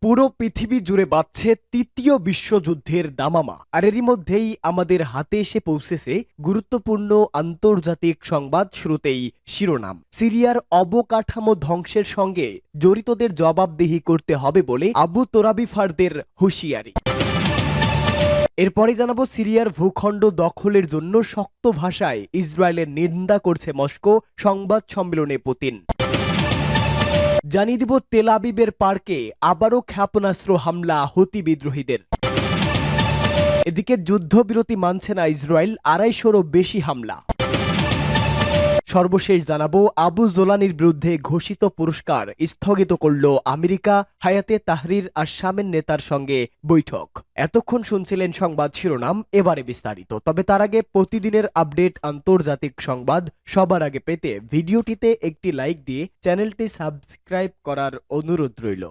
পুরো পৃথিবী জুড়ে বাজছে তৃতীয় বিশ্বযুদ্ধের দামামা। আর এরই মধ্যেই আমাদের হাতে এসে পৌঁছেছে গুরুত্বপূর্ণ আন্তর্জাতিক সংবাদ। শুরুতেই শিরোনাম, সিরিয়ার অবকাঠামো ধ্বংসের সঙ্গে জড়িতদের জবাবদিহি করতে হবে বলে আবু তোরাবিফারদের হুঁশিয়ারি। এরপরে জানাবো, সিরিয়ার ভূখণ্ড দখলের জন্য শক্ত ভাষায় ইসরায়েলের নিন্দা করছে মস্কো, সংবাদ সম্মেলনে পুতিন। জানিয়ে দিব, তেল আবিবের পার্কে আবারও ক্ষেপণাস্ত্র হামলা হুতি বিদ্রোহীদের। এদিকে যুদ্ধবিরতি মানছে না ইসরায়েল, ২৫০রও বেশি হামলা। সর্বশেষ জানাবো, আবু জোলানির বিরুদ্ধে ঘোষিত পুরস্কার স্থগিত করল আমেরিকা, হায়াতে তাহরির আশ-শামের নেতার সঙ্গে বৈঠক। এতক্ষণ শুনছিলেন সংবাদ শিরোনাম, এবারে বিস্তারিত। তবে তার আগে প্রতিদিনের আপডেট আন্তর্জাতিক সংবাদ সবার আগে পেতে ভিডিওটিতে একটি লাইক দিয়ে চ্যানেলটি সাবস্ক্রাইব করার অনুরোধ রইল।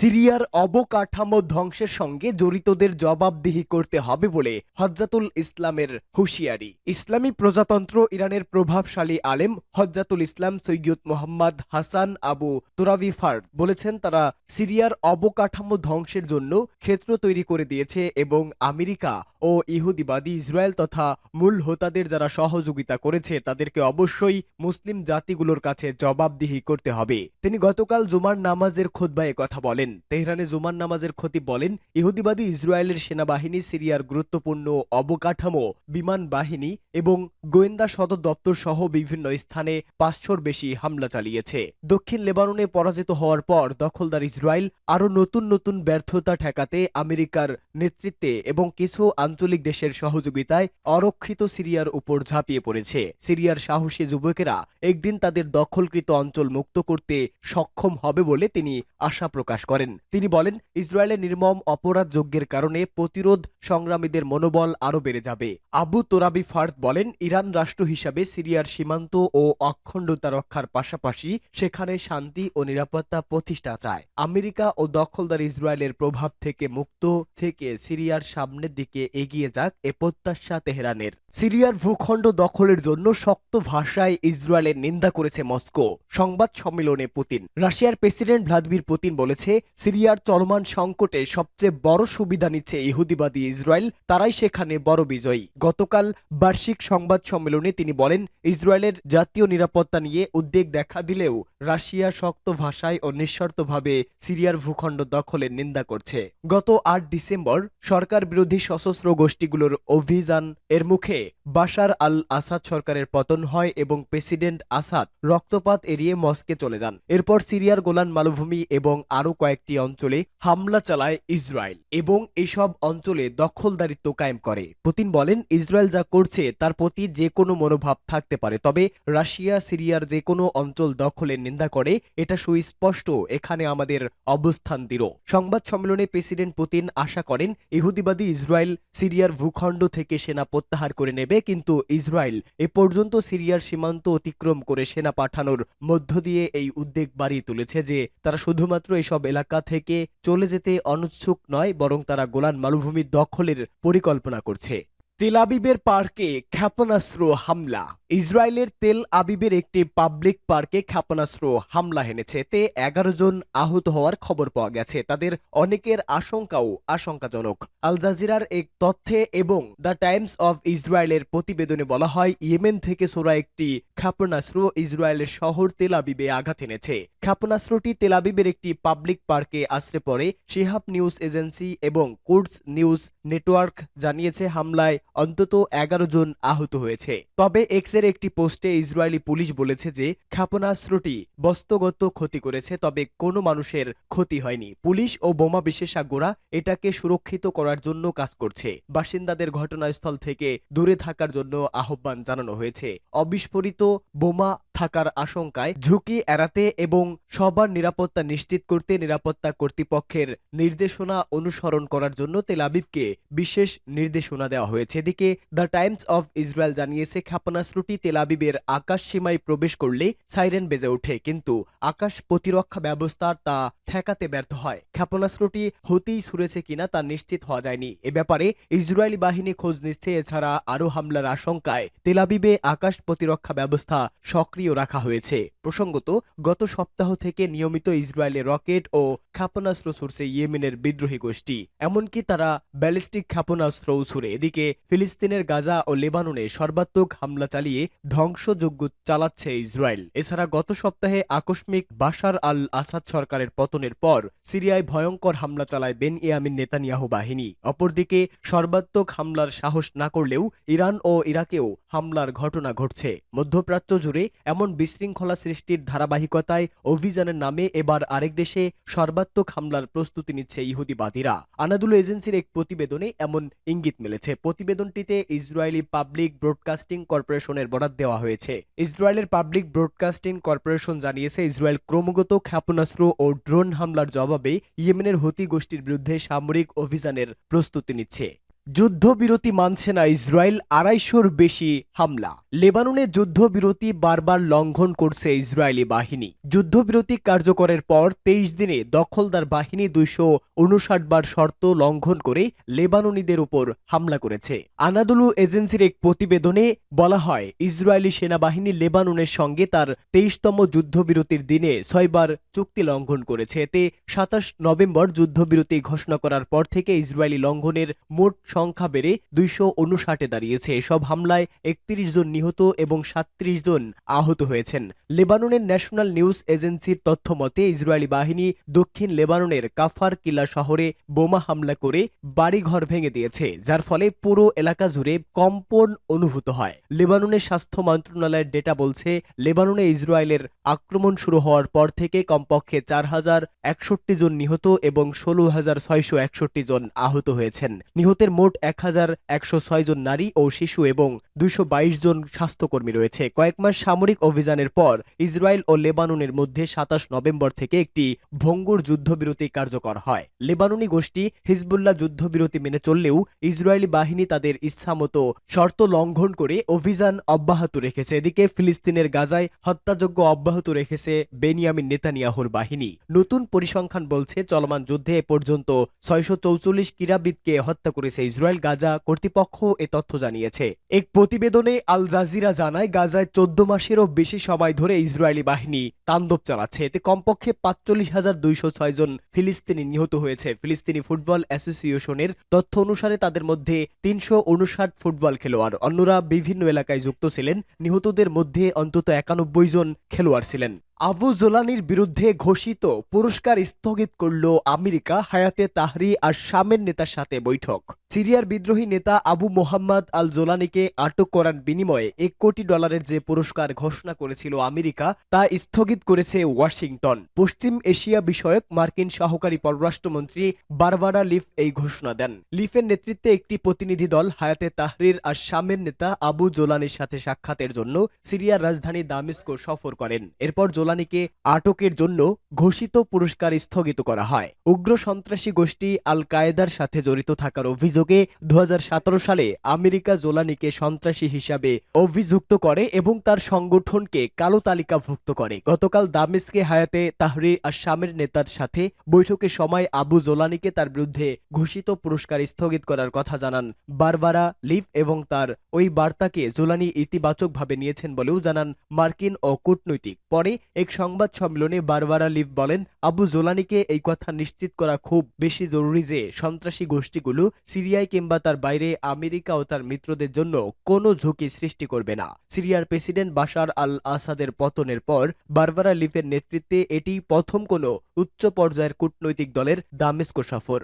সিরিয়ার অবকাঠামো ধ্বংসের সঙ্গে জড়িতদের জবাবদিহি করতে হবে বলে হজ্জাতুল ইসলামের হুঁশিয়ারি। ইসলামী প্রজাতন্ত্র ইরানের প্রভাবশালী আলেম হজ্জাতুল ইসলাম সৈয়দ মোহাম্মদ হাসান আবু তোরাবিফার বলেছেন, তারা সিরিয়ার অবকাঠামো ধ্বংসের জন্য ক্ষেত্র তৈরি করে দিয়েছে এবং আমেরিকা ও ইহুদিবাদী ইসরায়েল তথা মূল হোতাদের যারা সহযোগিতা করেছে তাদেরকে অবশ্যই মুসলিম জাতিগুলোর কাছে জবাবদিহি করতে হবে। তিনি গতকাল জুমার নামাজের খুতবায় কথা বলেন। তেহরানে জুমার নামাজের খতিব বলেন, ইহুদিবাদী ইসরায়েলের সেনাবাহিনী সিরিয়ার গুরুত্বপূর্ণ অবকাঠামো, বিমান বাহিনী এবং গোয়েন্দা সদর দপ্তর সহ বিভিন্ন স্থানে ৫০০র বেশি হামলা চালিয়েছে। দক্ষিণ লেবাননে পরাজিত হওয়ার পর দখলদার ইসরায়েল আরও নতুন নতুন ব্যর্থতা ঠেকাতে আমেরিকার নেতৃত্বে এবং কিছু আঞ্চলিক দেশের সহযোগিতায় অরক্ষিত সিরিয়ার উপর ঝাঁপিয়ে পড়েছে। সিরিয়ার সাহসী যুবকেরা একদিন তাদের দখলকৃত অঞ্চল মুক্ত করতে সক্ষম হবে বলে তিনি আশা প্রকাশ করেন। তিনি বলেন, ইসরায়েলের নির্মম অপরাধ যজ্ঞের কারণে প্রতিরোধ সংগ্রামীদের মনোবল আরও বেড়ে যাবে। আবু তোরাবি ফার্দ বলেন, ইরান রাষ্ট্র হিসাবে সিরিয়ার সীমান্ত ও অখণ্ডতা রক্ষার পাশাপাশি সেখানে শান্তি ও নিরাপত্তা প্রতিষ্ঠা চায়। আমেরিকা ও দখলদার ইসরায়েলের প্রভাব থেকে মুক্ত থেকে সিরিয়ার সামনের দিকে এগিয়ে যাক, এ প্রত্যাশা তেহরানের। সিরিয়ার ভূখণ্ড দখলের জন্য শক্ত ভাষায় ইসরায়েলের নিন্দা করেছে মস্কো, সংবাদ সম্মেলনে পুতিন। রাশিয়ার প্রেসিডেন্ট ভ্লাদিমির পুতিন বলেছে, সিরিয়ার চলমান সংকটে সবচেয়ে বড় সুবিধা নিচ্ছে ইহুদিবাদী ইসরায়েল, তারাই সেখানে বড় বিজয়ী। গতকাল বার্ষিক সংবাদ সম্মেলনে তিনি বলেন, ইসরায়েলের জাতীয় নিরাপত্তা নিয়ে উদ্বেগ দেখা দিলেও রাশিয়া শক্ত ভাষায় ও নিঃশর্তভাবে সিরিয়ার ভূখণ্ড দখলের নিন্দা করছে। গত ৮ ডিসেম্বর সরকার বিরোধী সশস্ত্র গোষ্ঠীগুলোর অভিযান এর মুখে বাশার আল আসাদ সরকারের পতন হয় এবং প্রেসিডেন্ট আসাদ রক্তপাত এড়িয়ে মস্কে চলে যান। এরপর সিরিয়ার গোলান মালভূমি এবং আরও কয়েকটি অঞ্চলে হামলা চালায় ইসরায়েল এবং এসব অঞ্চলে দখলদারিত্ব কায়েম করে। পুতিন বলেন, ইসরায়েল যা করছে তার প্রতি যে কোনো মনোভাব থাকতে পারে, তবে রাশিয়া সিরিয়ার যে কোনো অঞ্চল দখলের নিন্দা করে, এটা সুস্পষ্ট, এখানে আমাদের অবস্থান দৃঢ়। সংবাদ সম্মেলনে প্রেসিডেন্ট পুতিন আশা করেন, ইহুদিবাদী ইসরায়েল সিরিয়ার ভূখণ্ড থেকে সেনা প্রত্যাহার করে নেবে, কিন্তু ইসরায়েল এ পর্যন্ত সিরিয়ার সীমান্ত অতিক্রম করে সেনা পাঠানোর মধ্য দিয়ে এই উদ্বেগ বাড়িয়ে তুলেছে যে তারা শুধুমাত্র এসব এলাকা থেকে চলে যেতে অনুৎসুক নয়, বরং তারা গোলান মালভূমি দখলের পরিকল্পনা করছে। তেল আবিবের পার্কে ক্ষেপণাস্ত্র হামলা। ইসরায়েলের তেল আবিবের একটি পাবলিক পার্কে ক্ষেপণাস্ত্র হামলা হেনেছে। এতে ১১ জন আহত হওয়ার খবর পাওয়া গেছে। তাদের অনেকের আশঙ্কাও আশঙ্কাজনক। আল জাজিরার এক তথ্যে এবং দ্য টাইমস অব ইসরায়েলের প্রতিবেদনে বলা হয়, ইয়েমেন থেকে ছোড়া একটি ক্ষেপণাস্ত্র ইসরায়েলের শহর তেল আবিবে আঘাত এনেছে। ক্ষেপণাস্ত্রটি তেল আবিবের একটি পাবলিক পার্কে আশ্রে পড়ে। শিহাব নিউজ এজেন্সি এবং কুডস নিউজ নেটওয়ার্ক জানিয়েছে, হামলায় অন্তত ১১ জন আহত হয়েছে। তবে এক্সের একটি পোস্টে ইসরায়েলি পুলিশ বলেছে যে ক্ষেপণাস্ত্রটি বস্তুগত ক্ষতি করেছে, তবে কোনো মানুষের ক্ষতি হয়নি। পুলিশ ও বোমা বিশেষজ্ঞরা এটাকে সুরক্ষিত করার জন্য কাজ করছে। বাসিন্দাদের ঘটনাস্থল থেকে দূরে থাকার জন্য আহ্বান জানানো হয়েছে। অবিস্ফোরিত বোমা থাকার আশঙ্কায় ঝুঁকি এড়াতে এবং সবার নিরাপত্তা নিশ্চিত করতে নিরাপত্তা কর্তৃপক্ষের নির্দেশনা অনুসরণ করার জন্য তেল আবিবকে বিশেষ নির্দেশনা দেওয়া হয়েছে। এদিকে দ্য টাইমস অফ ইসরায়েল জানিয়েছে, ক্ষেপণাস্ত্রটি তেল আবিবের আকাশ সীমায় প্রবেশ করলে সাইরেন বেজে ওঠে, কিন্তু আকাশ প্রতিরক্ষা ব্যবস্থা তা ঠেকাতে ব্যর্থ হয়। ক্ষেপণাস্ত্রটি হতেই ছুড়েছে কিনা তা নিশ্চিত হওয়া যায়নি। এ ব্যাপারে ইসরায়েলি বাহিনী খোঁজ নিচ্ছে। এছাড়া আরও হামলার আশঙ্কায় তেল আবিবে আকাশ প্রতিরক্ষা ব্যবস্থা সক্রিয় রাখা হয়েছে। প্রসঙ্গত, গত সপ্তাহ থেকে নিয়মিত ইসরায়েলে রকেট ও ক্ষেপণাস্ত্র ছুড়ছে ইয়েমেনের বিদ্রোহী গোষ্ঠী। এমনকি তারা ব্যালিস্টিক ক্ষেপণাস্ত্রও ছুড়ে। এদিকে ফিলিস্তিনের গাজা ও লেবাননে সর্বাত্মক হামলা চালিয়ে ধ্বংসযজ্ঞ চালাচ্ছে ইসরায়েল। এছাড়া গত সপ্তাহে আকস্মিক বাশার আল আসাদ সরকারের পতনের পর সিরিয়ায় ভয়ঙ্কর হামলা চালায় বেনইয়ামিন নেতানিয়াহু বাহিনী। অপরদিকে সর্বাত্মক হামলার সাহস না করলেও ইরান ও ইরাকেও হামলার ঘটনা ঘটছে। মধ্যপ্রাচ্য জুড়ে এমন বিশৃঙ্খলা সৃষ্টির ধারাবাহিকতায় অভিযানের নামে এবার আরেক দেশে সর্বাত্মক হামলার প্রস্তুতি নিচ্ছে ইহুদিবাদীরা। আনাদুলু এজেন্সির এক প্রতিবেদনে এমন ইঙ্গিত মিলেছে। প্রতিবেদনটিতে ইসরায়েলি পাবলিক ব্রডকাস্টিং কর্পোরেশনের বরাত দেওয়া হয়েছে। ইসরায়েলের পাবলিক ব্রডকাস্টিং কর্পোরেশন জানিয়েছে, ইসরায়েল ক্রমাগত ক্ষেপণাস্ত্র ও ড্রোন হামলার জবাবে ইয়েমেনের হুতি গোষ্ঠীর বিরুদ্ধে সামরিক অভিযানের প্রস্তুতি নিচ্ছে। যুদ্ধবিরতি মানছে না ইসরায়েল, ২৫০র বেশি হামলা। লেবাননে যুদ্ধবিরতি বারবার লঙ্ঘন করছে ইসরায়েলি বাহিনী। যুদ্ধবিরতি কার্যকরের পর ২৩ দিনে দখলদার বাহিনী ২৫৯ বার শর্ত লঙ্ঘন করে লেবাননিদের উপর হামলা করেছে। আনাদুলু এজেন্সির এক প্রতিবেদনে বলা হয়, ইসরায়েলি সেনাবাহিনী লেবাননের সঙ্গে তার ২৩তম যুদ্ধবিরতির দিনে ৬ বার চুক্তি লঙ্ঘন করেছে। এতে ২৭ নভেম্বর যুদ্ধবিরতি ঘোষণা করার পর থেকে ইসরায়েলি লঙ্ঘনের মোট সংখ্যা বেড়ে ২৫৯-এ দাঁড়িয়েছে। এসব হামলায় ৩১ জন নিহত এবং ৩৭ জন আহত হয়েছেন। লেবাননের ন্যাশনাল নিউজ এজেন্সির তথ্য মতে, ইসরায়েলি বাহিনী দক্ষিণ লেবাননের কাফার কিলা শহরে বোমা হামলা করে বাড়িঘর ভেঙে দিয়েছে, যার ফলে পুরো এলাকা জুড়ে কম্পন অনুভূত হয়। লেবাননের স্বাস্থ্য মন্ত্রণালয়ের ডেটা বলছে, লেবাননে ইসরায়েলের আক্রমণ শুরু হওয়ার পর থেকে কমপক্ষে ৪,০৬১ জন নিহত এবং ১৬,৬৬১ জন আহত হয়েছেন। নিহতের মোট ১,১০৬ জন নারী ও শিশু এবং ২২২ জন স্বাস্থ্যকর্মী রয়েছে। কয়েক মাস সামরিক অভিযানের পর ইসরায়েল ও লেবাননের মধ্যে ২৭ নভেম্বর থেকে একটি ভঙ্গুর যুদ্ধবিরতি কার্যকর হয়। লেবাননি গোষ্ঠী হিজবুল্লাহ যুদ্ধবিরতি মেনে চললেও ইসরায়েলি বাহিনী তাদের ইচ্ছামতো শর্ত লঙ্ঘন করে অভিযান অব্যাহত রেখেছে। এদিকে ফিলিস্তিনের গাজায় হত্যাযজ্ঞ অব্যাহত রেখেছে বেনিয়ামিন নেতানিয়াহুর বাহিনী। নতুন পরিসংখ্যান বলছে, চলমান যুদ্ধে এ পর্যন্ত ৬৪৪ ক্রীড়াবিদকে হত্যা করেছে ইসরায়েল। গাজা কর্তৃপক্ষ এ তথ্য জানিয়েছে। এক প্রতিবেদনে আল জাজিরা জানায়, গাজায় ১৪ মাসেরও বেশি সময় ধরে ইসরায়েলি বাহিনী তাণ্ডব চালাচ্ছে। এতে কমপক্ষে ৪৫,২০৬ জন ফিলিস্তিনি নিহত হয়েছে। ফিলিস্তিনি ফুটবল অ্যাসোসিয়েশনের তথ্য অনুসারে তাদের মধ্যে ৩৫৯ ফুটবল খেলোয়াড়, অন্যরা বিভিন্ন এলাকায় যুক্ত ছিলেন। নিহতদের মধ্যে অন্তত ৯১ জন খেলোয়াড় ছিলেন। আবু জোলানির বিরুদ্ধে ঘোষিত পুরস্কার স্থগিত করল আমেরিকা। হায়াতে তাহরি আর শামের নেতার সাথে বৈঠক। সিরিয়ার বিদ্রোহী নেতা আবু মোহাম্মদ আল জোলানিকে আটক করার বিনিময়ে $১ কোটি যে পুরস্কার ঘোষণা করেছিল আমেরিকা, তা স্থগিত করেছে ওয়াশিংটন। পশ্চিম এশিয়া বিষয়ক মার্কিন সহকারী পররাষ্ট্রমন্ত্রী বারবারা লিফ এই ঘোষণা দেন। লিফের নেতৃত্বে একটি প্রতিনিধি দল হায়াতে তাহরির আর শামের নেতা আবু জোলানির সাথে সাক্ষাতের জন্য সিরিয়ার রাজধানী দামেস্ক সফর করেন। এরপর জোলানিকে আটকের জন্য ঘোষিত পুরস্কার স্থগিত করা হয়। উগ্র সন্ত্রাসী গোষ্ঠী আল কায়েদার সাথে জড়িত থাকার অভিযোগে ২০১৭ সালে আমেরিকা জোলানিকে সন্ত্রাসী হিসাবে অভিযুক্ত করে এবং তার সংগঠনকে কালো তালিকাভুক্ত করে। গতকাল দামেস্কে হায়াতে তাহরির আর শামের নেতার সাথে বৈঠকের সময় আবু জোলানিকে তার বিরুদ্ধে ঘোষিত পুরস্কার স্থগিত করার কথা জানান বারবারা লিফ এবং তার ওই বার্তাকে জোলানি ইতিবাচকভাবে নিয়েছেন বলেও জানান মার্কিন ও কূটনৈতিক। পরে এক সংবাদ সম্মেলনে বারবারা লিফ বলেন, আবু জোলানিকে এই কথা নিশ্চিত করা খুব বেশি জরুরি যে সন্ত্রাসী গোষ্ঠীগুলো সিরিয়ায় কিংবা তার বাইরে আমেরিকা ও তার মিত্রদের জন্য কোনো ঝুঁকি সৃষ্টি করবে না। সিরিয়ার প্রেসিডেন্ট বাশার আল আসাদের পতনের পর বারবারা লিফের নেতৃত্বে এটি প্রথম কোনো উচ্চ পর্যায়ের কূটনৈতিক দলের দামেস্ক সফর।